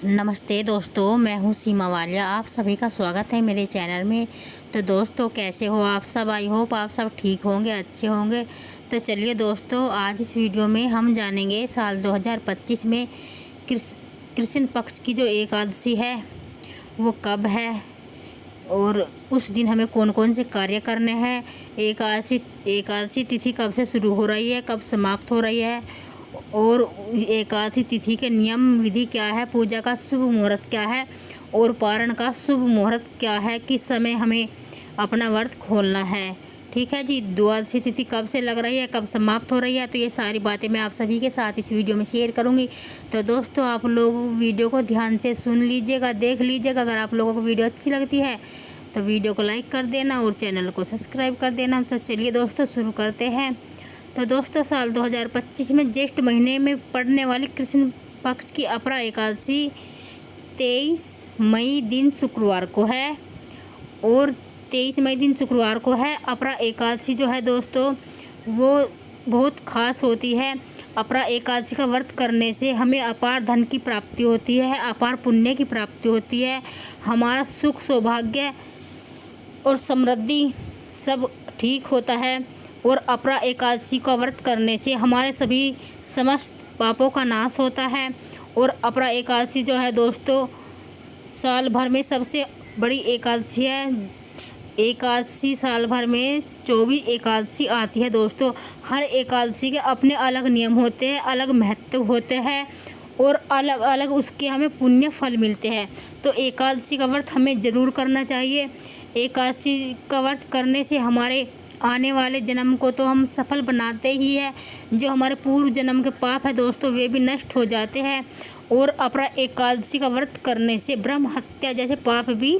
नमस्ते दोस्तों, मैं हूँ सीमा वालिया। आप सभी का स्वागत है मेरे चैनल में। तो दोस्तों, कैसे हो आप सब? आई होप आप सब ठीक होंगे, अच्छे होंगे। तो चलिए दोस्तों, आज इस वीडियो में हम जानेंगे साल 2025 में कृष्ण पक्ष की जो एकादशी है वो कब है और उस दिन हमें कौन कौन से कार्य करने हैं। एकादशी तिथि कब से शुरू हो रही है, कब समाप्त हो रही है और एकादशी तिथि के नियम विधि क्या है, पूजा का शुभ मुहूर्त क्या है और पारण का शुभ मुहूर्त क्या है, किस समय हमें अपना व्रत खोलना है। ठीक है जी। द्वादशी तिथि कब से लग रही है, कब समाप्त हो रही है, तो ये सारी बातें मैं आप सभी के साथ इस वीडियो में शेयर करूंगी। तो दोस्तों, आप लोग वीडियो को ध्यान से सुन लीजिएगा, देख लीजिएगा। अगर आप लोगों को वीडियो अच्छी लगती है तो वीडियो को लाइक कर देना और चैनल को सब्सक्राइब कर देना। तो चलिए दोस्तों, शुरू करते हैं। तो दोस्तों, साल 2025 में ज्येष्ठ महीने में पड़ने वाली कृष्ण पक्ष की अपरा एकादशी 23 मई दिन शुक्रवार को है और 23 मई दिन शुक्रवार को है। अपरा एकादशी जो है दोस्तों वो बहुत खास होती है। अपरा एकादशी का व्रत करने से हमें अपार धन की प्राप्ति होती है, अपार पुण्य की प्राप्ति होती है। हमारा सुख सौभाग्य और समृद्धि सब ठीक होता है और अपरा एकादशी का व्रत करने से हमारे सभी समस्त पापों का नाश होता है। और अपरा एकादशी जो है दोस्तों साल भर में सबसे बड़ी एकादशी है। एकादशी साल भर में 24 एकादशी आती है दोस्तों। हर एकादशी के अपने अलग नियम होते हैं, अलग महत्व होते हैं और अलग अलग उसके हमें पुण्य फल मिलते हैं। तो एकादशी का व्रत हमें ज़रूर करना चाहिए। एकादशी का व्रत करने से हमारे आने वाले जन्म को तो हम सफल बनाते ही है। जो हमारे पूर्व जन्म के पाप है दोस्तों वे भी नष्ट हो जाते हैं और अपरा एकादशी का व्रत करने से ब्रह्म हत्या जैसे पाप भी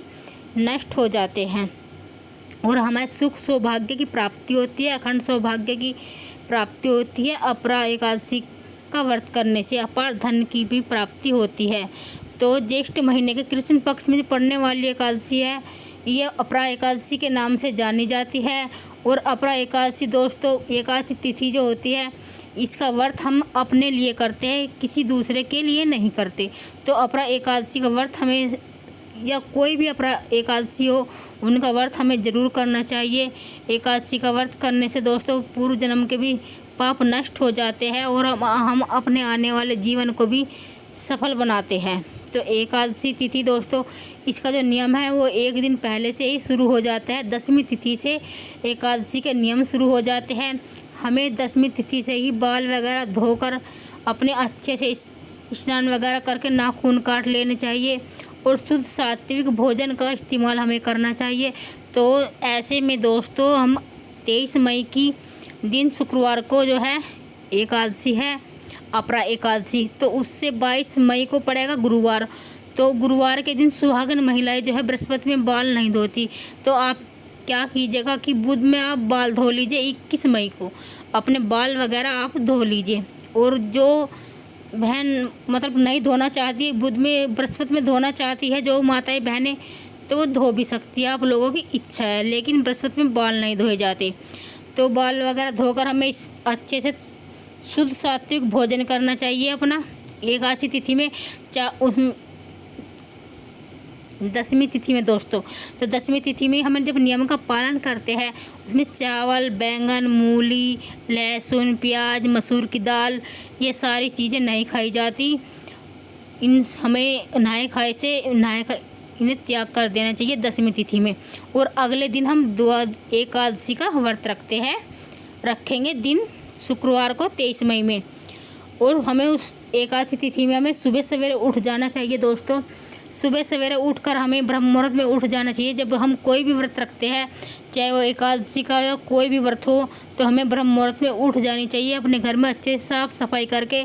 नष्ट हो जाते हैं और हमें सुख सौभाग्य की प्राप्ति होती है, अखंड सौभाग्य की प्राप्ति होती है। अपरा एकादशी का व्रत करने से अपार धन की भी प्राप्ति होती है। तो ज्येष्ठ महीने के कृष्ण पक्ष में पड़ने वाली एकादशी है, यह अपरा एकादशी के नाम से जानी जाती है। और अपरा एकादशी दोस्तों एकादशी तिथि जो होती है इसका व्रत हम अपने लिए करते हैं, किसी दूसरे के लिए नहीं करते। तो अपरा एकादशी का व्रत हमें या कोई भी अपरा एकादशी हो उनका व्रत हमें ज़रूर करना चाहिए। एकादशी का व्रत करने से दोस्तों पूर्व जन्म के भी पाप नष्ट हो जाते हैं और हम अपने आने वाले जीवन को भी सफल बनाते हैं। तो एकादशी तिथि दोस्तों इसका जो नियम है वो एक दिन पहले से ही शुरू हो जाता है। 10वीं तिथि से एकादशी के नियम शुरू हो जाते हैं। हमें 10वीं तिथि से ही बाल वगैरह धोकर अपने अच्छे से स्नान वगैरह करके नाखून काट लेने चाहिए और शुद्ध सात्विक भोजन का इस्तेमाल हमें करना चाहिए। तो ऐसे में दोस्तों हम 23 मई की दिन शुक्रवार को जो है एकादशी है अपरा एकादशी, तो उससे 22 मई को पड़ेगा गुरुवार। तो गुरुवार के दिन सुहागन महिलाएं जो है बृहस्पति में बाल नहीं धोती। तो आप क्या कीजिएगा कि बुध में आप बाल धो लीजिए। 21 मई को अपने बाल वगैरह आप धो लीजिए। और जो बहन मतलब नहीं धोना चाहती है, बुध में बृहस्पति में धोना चाहती है जो माताएं बहनें, तो वो धो भी सकती है, आप लोगों की इच्छा है। लेकिन बृहस्पति में बाल नहीं धोए जाते। तो बाल वगैरह धोकर हमें इस अच्छे से शुद्ध सात्विक भोजन करना चाहिए अपना एकादशी तिथि में। 10वीं तिथि में दोस्तों, तो 10वीं तिथि में हम जब नियम का पालन करते हैं उसमें चावल, बैंगन, मूली, लहसुन, प्याज, मसूर की दाल ये सारी चीज़ें नहीं खाई जाती। इन हमें इन्हें त्याग कर देना चाहिए 10वीं तिथि में। और अगले दिन हम एकादशी का व्रत रखेंगे दिन शुक्रवार को 23 मई में। और हमें उस एकादशी तिथि में हमें सुबह सवेरे उठ जाना चाहिए दोस्तों। सुबह सवेरे उठकर हमें ब्रह्म मुहूर्त में उठ जाना चाहिए। जब हम कोई भी व्रत रखते हैं, चाहे वो एकादशी का या कोई भी व्रत हो, तो हमें ब्रह्म मुहूर्त में उठ जानी चाहिए। अपने घर में अच्छे साफ सफाई करके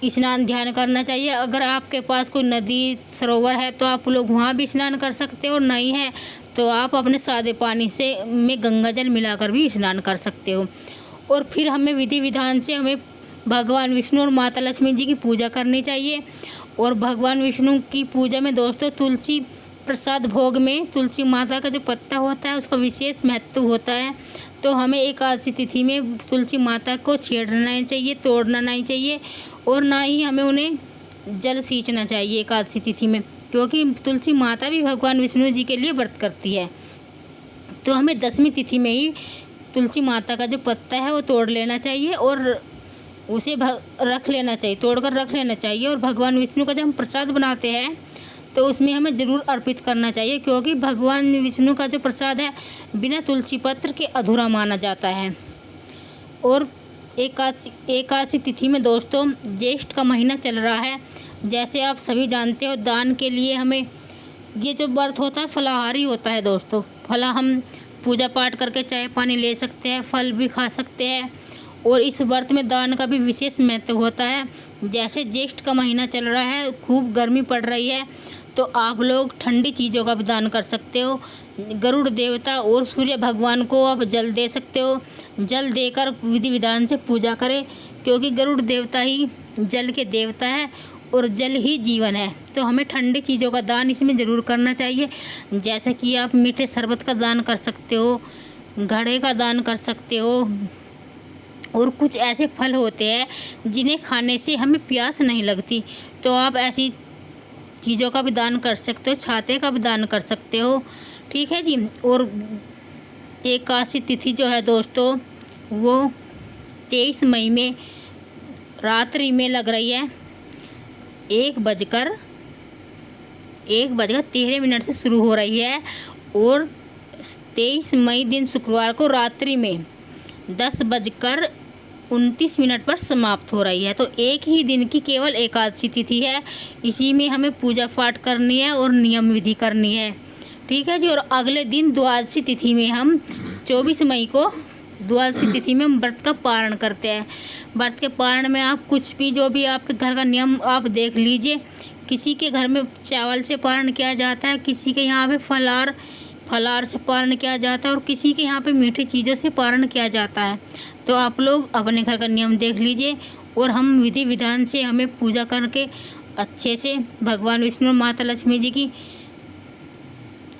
स्नान ध्यान करना चाहिए। अगर आपके पास कोई नदी सरोवर है तो आप लोग वहाँ भी स्नान कर सकते हो, और नहीं है तो आप अपने सादे पानी में गंगा जल मिलाकर भी स्नान कर सकते हो। और फिर हमें विधि विधान से हमें भगवान विष्णु और माता लक्ष्मी जी की पूजा करनी चाहिए। और भगवान विष्णु की पूजा में दोस्तों तुलसी प्रसाद भोग में तुलसी माता का जो पत्ता होता है उसका विशेष महत्व होता है। तो हमें एकादशी तिथि में तुलसी माता को छेड़ना नहीं चाहिए, तोड़ना नहीं चाहिए और ना ही हमें उन्हें जल सींचना चाहिए एकादशी तिथि में, क्योंकि तुलसी माता भी भगवान विष्णु जी के लिए व्रत करती है। तो हमें 10वीं तिथि में ही तुलसी माता का जो पत्ता है वो तोड़ लेना चाहिए और उसे रख लेना चाहिए, तोड़कर रख लेना चाहिए। और भगवान विष्णु का जब हम प्रसाद बनाते हैं तो उसमें हमें ज़रूर अर्पित करना चाहिए, क्योंकि भगवान विष्णु का जो प्रसाद है बिना तुलसी पत्र के अधूरा माना जाता है। और एकादशी तिथि में दोस्तों ज्येष्ठ का महीना चल रहा है। जैसे आप सभी जानते हो, दान के लिए हमें ये जो व्रत होता है फलाहारी होता है दोस्तों। फला हम पूजा पाठ करके चाय पानी ले सकते हैं, फल भी खा सकते हैं। और इस व्रत में दान का भी विशेष महत्व होता है। जैसे ज्येष्ठ का महीना चल रहा है, खूब गर्मी पड़ रही है, तो आप लोग ठंडी चीज़ों का भी दान कर सकते हो। गरुड़ देवता और सूर्य भगवान को आप जल दे सकते हो। जल देकर विधि विधान से पूजा करें, क्योंकि गरुड़ देवता ही जल के देवता है और जल ही जीवन है। तो हमें ठंडी चीज़ों का दान इसमें ज़रूर करना चाहिए। जैसे कि आप मीठे शरबत का दान कर सकते हो, घड़े का दान कर सकते हो। और कुछ ऐसे फल होते हैं जिन्हें खाने से हमें प्यास नहीं लगती, तो आप ऐसी चीज़ों का भी दान कर सकते हो, छाते का भी दान कर सकते हो। ठीक है जी। और एकादशी तिथि जो है दोस्तों वो 23 मई में रात्रि में लग रही है। 1:13 से शुरू हो रही है और 23 मई दिन शुक्रवार को रात्रि में 10:29 पर समाप्त हो रही है। तो एक ही दिन की केवल एकादशी तिथि है। इसी में हमें पूजा पाठ करनी है और नियम विधि करनी है। ठीक है जी। और अगले दिन द्वादशी तिथि में हम 24 मई को द्वादशी तिथि में हम व्रत का पारण करते हैं। व्रत के पारण में आप कुछ भी, जो भी आपके घर का नियम आप देख लीजिए। किसी के घर में चावल से पारण किया जाता है, किसी के यहाँ पे फलार से पारण किया जाता है और किसी के यहाँ पे मीठी चीज़ों से पारण किया जाता है। तो आप लोग अपने घर का नियम देख लीजिए और हम विधि विधान से हमें पूजा करके अच्छे से भगवान विष्णु माता लक्ष्मी जी की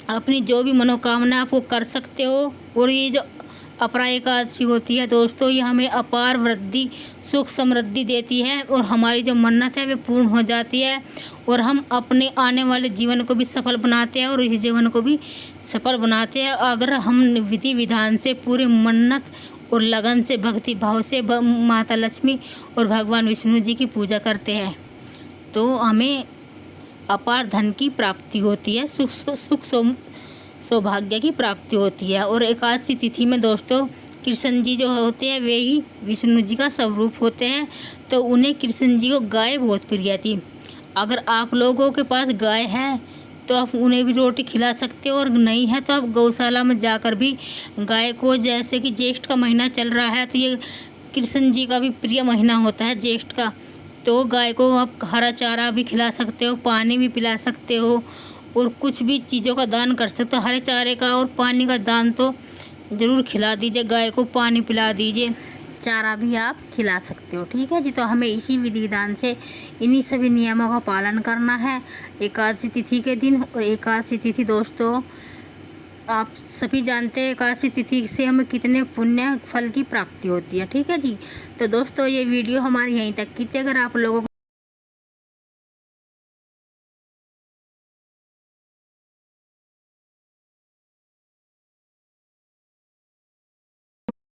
अपनी जो भी मनोकामना आप वो कर सकते हो। और ये जो अपरा एकादशी होती है दोस्तों, ये हमें अपार वृद्धि सुख समृद्धि देती है और हमारी जो मन्नत है वे पूर्ण हो जाती है और हम अपने आने वाले जीवन को भी सफल बनाते हैं और इस जीवन को भी सफल बनाते हैं अगर हम विधि विधान से पूरे मन्नत और लगन से भक्ति भाव से माता लक्ष्मी और भगवान विष्णु जी की पूजा करते हैं। तो हमें अपार धन की प्राप्ति होती है, सुख सौभाग्य की प्राप्ति होती है। और एकादशी तिथि में दोस्तों कृष्ण जी जो होते हैं वे ही विष्णु जी का स्वरूप होते हैं, तो उन्हें कृष्ण जी को गाय बहुत प्रिय थी। अगर आप लोगों के पास गाय है तो आप उन्हें भी रोटी खिला सकते हो, और नहीं है तो आप गौशाला में जाकर भी गाय को, जैसे कि ज्येष्ठ का महीना चल रहा है तो ये कृष्ण जी का भी प्रिय महीना होता है ज्येष्ठ का, तो गाय को आप हरा चारा भी खिला सकते हो, पानी भी पिला सकते हो और कुछ भी चीज़ों का दान कर सकते हो। हरे चारे का और पानी का दान तो ज़रूर खिला दीजिए, गाय को पानी पिला दीजिए, चारा भी आप खिला सकते हो। ठीक है जी। तो हमें इसी विधि विधान से इन्हीं सभी नियमों का पालन करना है एकादशी तिथि के दिन। और एकादशी तिथि दोस्तों आप सभी जानते हैं एकादशी तिथि से हमें कितने पुण्य फल की प्राप्ति होती है। ठीक है जी। तो दोस्तों ये वीडियो हमारी यहीं तक की थी। अगर आप लोगों